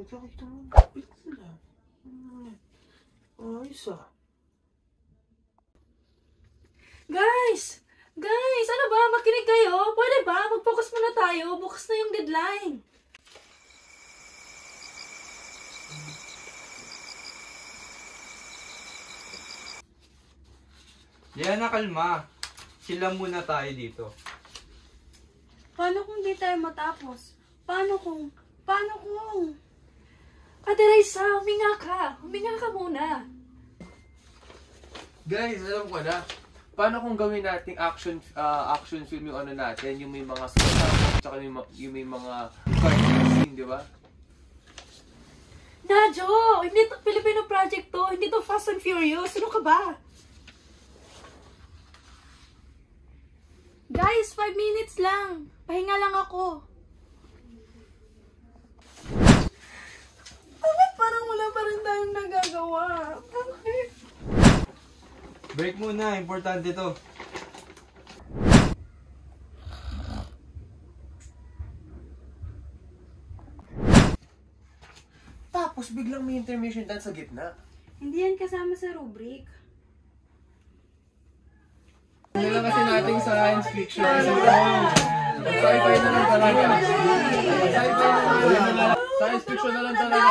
Sakit naman. Wait lang. Ayos ah. Guys! Guys! Ano ba? Makinig kayo? Pwede ba? Mag-focus muna tayo. Bukas na yung deadline. Diana, kalma. Sila muna tayo dito. Paano kung di tayo matapos? Paano kung? Ate Raisa, huminga ka. Huminga ka muna. Guys, alam ko na. Paano kung gawin nating action film yung ano natin, yung may mga sketch, tsaka yung may mga scene, di ba? Nadjo! Hindi to Filipino project to. Hindi to Fast and Furious. Ano ka ba? Guys, 5 minutes lang. Pahinga lang ako. Bakit parang wala pa rin tayong nagagawa? Bakit? Break muna, importante to. Tapos biglang may intermission dance sa gitna. Hindi yan kasama sa rubric. Ano lang kasi nating science fiction. Sci-fi na lang talaga. Science fiction na lang talaga.